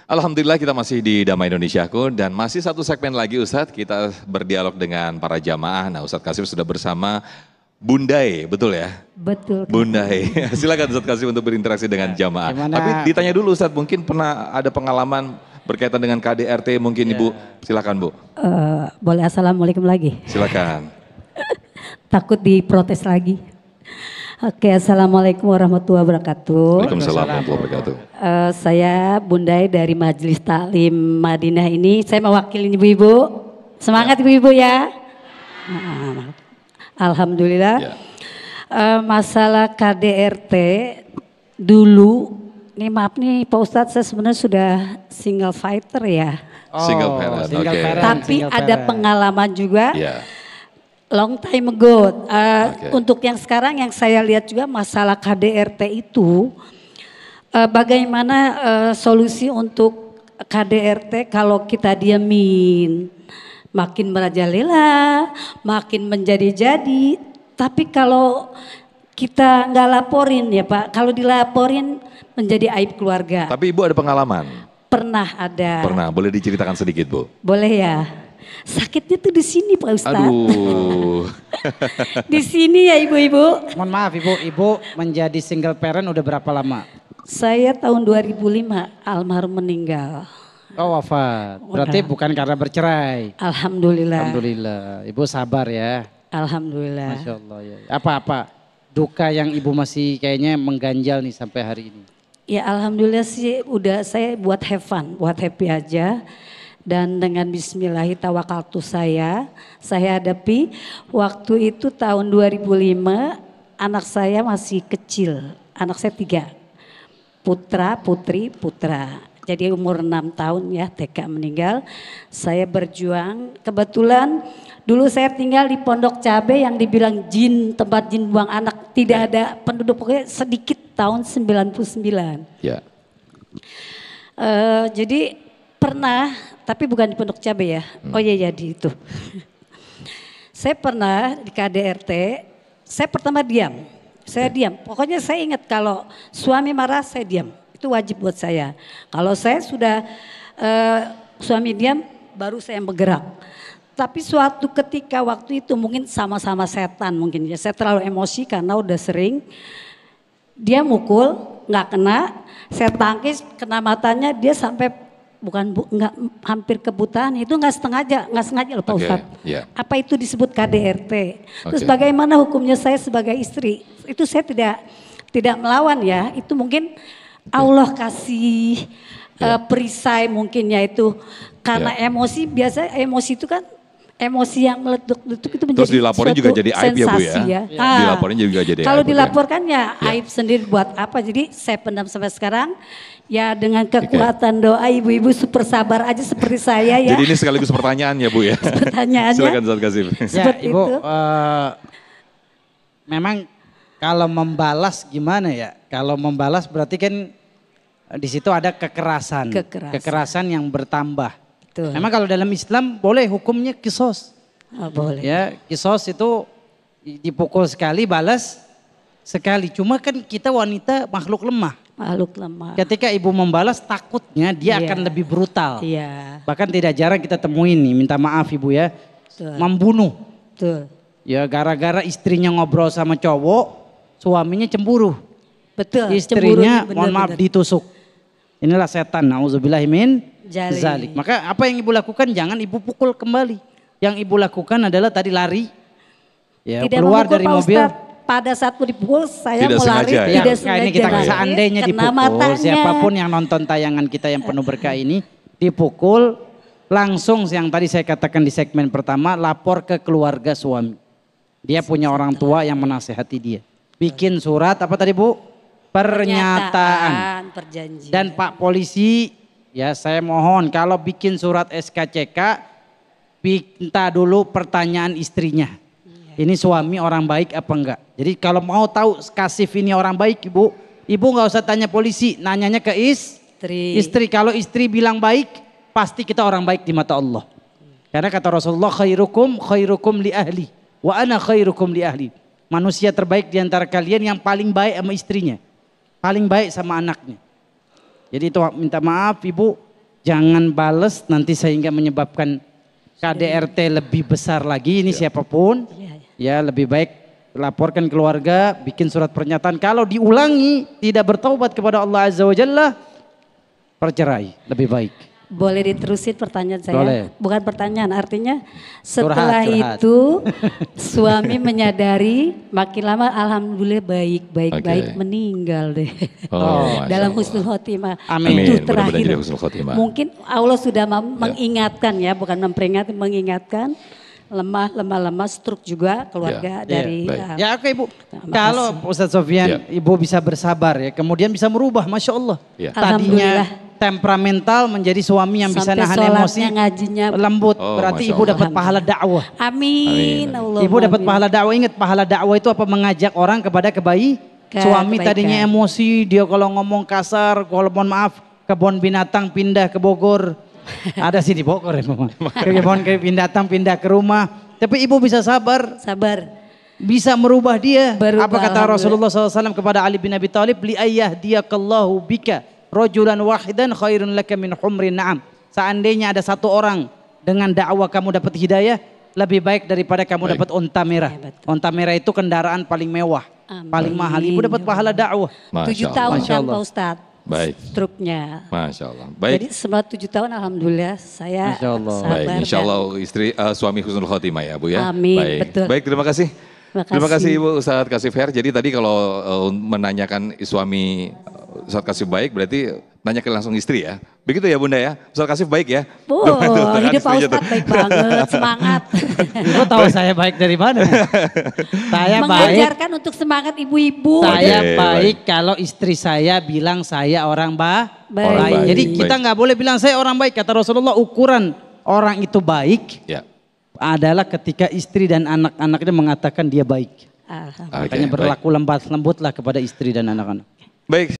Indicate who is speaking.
Speaker 1: Alhamdulillah kita masih di Damai Indonesiaku dan masih satu segmen lagi Ustadz, kita berdialog dengan para jamaah. Nah Ustadz Kasim sudah bersama Bundai, betul ya?
Speaker 2: Betul.
Speaker 1: Bundai, silakan Ustadz Kasim untuk berinteraksi dengan jamaah. Tapi ditanya dulu Ustadz, mungkin pernah ada pengalaman berkaitan dengan KDRT mungkin Ibu, silakan Bu.
Speaker 2: Boleh assalamualaikum lagi?
Speaker 1: Silakan.
Speaker 2: Takut diprotes lagi. Oke, assalamualaikum warahmatullahi wabarakatuh.
Speaker 1: Waalaikumsalam warahmatullahi wabarakatuh.
Speaker 2: Saya Bundai dari Majelis Taklim Madinah ini. Saya mewakili ibu-ibu. Semangat ibu-ibu ya. Alhamdulillah.
Speaker 1: Ya.
Speaker 2: Masalah KDRT dulu, nih maaf nih Pak Ustadz, saya sebenarnya sudah single fighter ya.
Speaker 1: Single parent, oke.
Speaker 2: Tapi ada pengalaman juga.
Speaker 1: Ya.
Speaker 2: Long time ago. Untuk yang sekarang yang saya lihat juga masalah KDRT itu bagaimana solusi untuk KDRT kalau kita diamin makin merajalela, makin menjadi-jadi. Tapi kalau kita nggak laporin ya Pak, kalau dilaporin menjadi aib keluarga.
Speaker 1: Tapi Ibu ada pengalaman?
Speaker 2: Pernah ada.
Speaker 1: Pernah, boleh diceritakan sedikit Bu?
Speaker 2: Boleh ya. Sakitnya tuh di sini Pak Ustadz.
Speaker 1: Aduh.
Speaker 2: Di sini ya ibu-ibu.
Speaker 3: Mohon maaf ibu menjadi single parent udah berapa lama?
Speaker 2: Saya tahun 2005 almarhum meninggal.
Speaker 3: Oh wafat, berarti bukan karena bercerai.
Speaker 2: Alhamdulillah.
Speaker 3: Alhamdulillah, ibu sabar ya.
Speaker 2: Alhamdulillah.
Speaker 3: Masya Allah ya. Apa-apa duka yang ibu masih kayaknya mengganjal nih sampai hari ini?
Speaker 2: Ya alhamdulillah sih udah saya buat have fun, buat happy aja. Dan dengan bismillahirrahmanirrahim saya hadapi waktu itu tahun 2005 anak saya masih kecil, anak saya 3, putra, putri, putra. Jadi umur 6 tahun ya TK meninggal, saya berjuang. Kebetulan dulu saya tinggal di Pondok Cabe yang dibilang jin, tempat jin buang anak, tidak ada penduduk, pokoknya sedikit tahun 99.
Speaker 1: Ya.
Speaker 2: Jadi pernah, tapi bukan di Pondok Cabe ya. Oh iya di itu. Saya pernah di KDRT, saya pertama diam. Saya diam. Pokoknya saya ingat kalau suami marah saya diam. Itu wajib buat saya. Kalau saya sudah suami diam baru saya bergerak. Tapi suatu ketika waktu itu mungkin sama-sama setan mungkin ya. Saya terlalu emosi karena udah sering. Dia mukul, nggak kena. Saya tangkis, kena matanya dia sampai nggak hampir kebutaan, itu nggak sengaja loh Pak Ustadz.
Speaker 1: Yeah.
Speaker 2: Apa itu disebut KDRT? Terus bagaimana hukumnya saya sebagai istri? Itu saya tidak melawan ya. Itu mungkin Allah kasih perisai mungkin ya itu karena emosi, biasa emosi itu kan emosi yang meletup-letup itu menjadi
Speaker 1: terus dilaporin juga jadi aib ya Bu ya? Dilaporin juga jadi
Speaker 2: kalau
Speaker 1: aib.
Speaker 2: dilaporkan ya aib sendiri buat apa, jadi saya pendam sampai sekarang. Ya dengan kekuatan doa ibu-ibu super sabar aja seperti saya ya.
Speaker 1: Jadi ini sekaligus pertanyaan ya Bu ya?
Speaker 2: Pertanyaannya.
Speaker 1: Silakan Ustadz Kasim.
Speaker 3: Ya Ibu, memang kalau membalas gimana ya? Kalau membalas berarti kan di situ ada kekerasan. Kekerasan yang bertambah.
Speaker 2: Betul.
Speaker 3: Memang kalau dalam Islam boleh hukumnya kisos.
Speaker 2: Oh, boleh.
Speaker 3: Ya, kisos itu dipukul sekali, balas sekali. Cuma kan kita wanita makhluk lemah.
Speaker 2: Makhluk lemah.
Speaker 3: Ketika ibu membalas takutnya dia akan lebih brutal.
Speaker 2: Iya.
Speaker 3: Bahkan tidak jarang kita temuin nih, minta maaf ibu ya.
Speaker 2: Betul.
Speaker 3: Membunuh.
Speaker 2: Betul.
Speaker 3: Ya gara-gara istrinya ngobrol sama cowok, suaminya cemburu.
Speaker 2: Betul.
Speaker 3: Istrinya
Speaker 2: cemburu,
Speaker 3: mohon maaf ditusuk. Inilah setan, na'udzubillahimin zalik. Maka apa yang ibu lakukan jangan ibu pukul kembali. Yang ibu lakukan adalah tadi lari. Ya,
Speaker 2: tidak
Speaker 3: keluar
Speaker 2: memukul,
Speaker 3: dari
Speaker 2: Pak
Speaker 3: mobil.
Speaker 2: Ustadz. Pada saat dipukul saya
Speaker 1: Tidak
Speaker 2: mau lari,
Speaker 1: sengaja, ya?
Speaker 2: tidak
Speaker 3: Nah,
Speaker 2: sengaja.
Speaker 3: ini kita seandainya dipukul,
Speaker 2: matanya.
Speaker 3: siapapun yang nonton tayangan kita yang penuh berkah ini dipukul, langsung yang tadi saya katakan di segmen pertama, lapor ke keluarga suami. Dia punya orang tua yang menasehati dia. Bikin surat apa tadi Bu? Pernyataan.
Speaker 2: Perjanjian.
Speaker 3: Dan Pak Polisi, ya saya mohon kalau bikin surat SKCK, minta dulu pertanyaan istrinya. Ini suami orang baik apa enggak? Jadi kalau mau tahu Kasif ini orang baik ibu nggak usah tanya polisi, nanyanya ke istri. Kalau istri bilang baik, pasti kita orang baik di mata Allah. Karena kata Rasulullah, khairukum li ahli, wa ana khairukum li ahli. Manusia terbaik di antara kalian yang paling baik sama istrinya, paling baik sama anaknya. Jadi itu minta maaf ibu, jangan bales nanti sehingga menyebabkan KDRT lebih besar lagi. Ini siapapun, ya lebih baik laporkan keluarga, bikin surat pernyataan. Kalau diulangi tidak bertaubat kepada Allah Azza wa Jalla, percerai lebih baik.
Speaker 2: Boleh diterusin pertanyaan saya?
Speaker 3: Boleh.
Speaker 2: Bukan pertanyaan, artinya setelah
Speaker 3: Curhat.
Speaker 2: itu suami menyadari makin lama alhamdulillah baik meninggal deh.
Speaker 1: Oh,
Speaker 2: Dalam
Speaker 1: Masya
Speaker 2: husnul khotimah.
Speaker 3: Amin.
Speaker 2: Itu
Speaker 1: Mudah-mudahan
Speaker 2: terakhir.
Speaker 1: jadi husnul khotimah.
Speaker 2: Mungkin Allah sudah mengingatkan ya, bukan memperingati, mengingatkan. Lemah stroke juga keluarga dari
Speaker 1: baik.
Speaker 3: Ya oke Ibu,
Speaker 2: Makasih.
Speaker 3: kalau Ustadz Sofyan Ibu bisa bersabar ya, kemudian bisa merubah, Masya Allah.
Speaker 1: Ya.
Speaker 3: Tadinya temperamental menjadi suami yang bisa
Speaker 2: sampai
Speaker 3: nahan
Speaker 2: sholatnya,
Speaker 3: emosi,
Speaker 2: ngajinya.
Speaker 3: lembut.
Speaker 1: Oh,
Speaker 3: Berarti
Speaker 1: Masya
Speaker 3: Ibu
Speaker 1: Allah.
Speaker 3: dapat pahala dakwah.
Speaker 2: Amin. Allah,
Speaker 3: Ibu dapat pahala dakwah. Ingat pahala dakwah itu apa? Mengajak orang kepada suami
Speaker 2: kebaikan.
Speaker 3: tadinya emosi, dia kalau ngomong kasar, kalau mohon maaf, kebun binatang pindah ke Bogor. Ada sih di Bogor ya Mama. Kebun binatang pindah ke rumah. Tapi Ibu bisa sabar, bisa merubah dia.
Speaker 2: Berubah,
Speaker 3: Apa kata Rasulullah SAW kepada Ali bin Abi Thalib? Li ayyahdiyakallahu bika rajulan wahidan khairun laka min humrin na'am. Seandainya ada satu orang dengan dakwah kamu dapat hidayah, lebih baik daripada kamu dapat unta merah. Unta merah itu kendaraan paling mewah, paling mahal. Ibu dapat pahala dakwah.
Speaker 2: 7 tahun
Speaker 3: Masya
Speaker 2: kan
Speaker 3: Allah.
Speaker 2: Pak Ustadz.
Speaker 1: Baik.
Speaker 2: Struknya.
Speaker 1: Masya Allah. Baik.
Speaker 2: Jadi selama 7 tahun alhamdulillah saya
Speaker 3: Masya Allah.
Speaker 2: sabar.
Speaker 1: Baik, insya Allah suami husnul khotimah ya Bu ya.
Speaker 2: Amin,
Speaker 1: Baik.
Speaker 2: betul.
Speaker 1: Baik, terima kasih. Terima kasih Ibu Ustadz Kasif Her. Jadi tadi kalau menanyakan suami Ustadz Kasif baik berarti nanyakan langsung istri ya. Begitu ya Bunda ya. Ustadz Kasif baik ya.
Speaker 2: Oh,
Speaker 1: Tuh,
Speaker 2: hidup Pak
Speaker 1: istrinya tuh.
Speaker 2: Ustadz baik banget, semangat.
Speaker 3: Ibu tahu saya baik dari mana? Saya baik.
Speaker 2: Mengajarkan untuk semangat ibu-ibu.
Speaker 3: Saya
Speaker 1: Oke,
Speaker 3: baik kalau istri saya bilang saya orang
Speaker 2: Baik.
Speaker 1: Orang baik.
Speaker 3: Jadi kita
Speaker 1: Baik.
Speaker 3: nggak boleh bilang saya orang baik. Kata Rasulullah ukuran orang itu baik
Speaker 1: Ya.
Speaker 3: adalah ketika istri dan anak-anaknya mengatakan dia baik.
Speaker 2: Alhamdulillah.
Speaker 1: Oke,
Speaker 3: Makanya
Speaker 1: baik.
Speaker 3: berlaku lembutlah kepada istri dan anak-anak.
Speaker 1: Baik.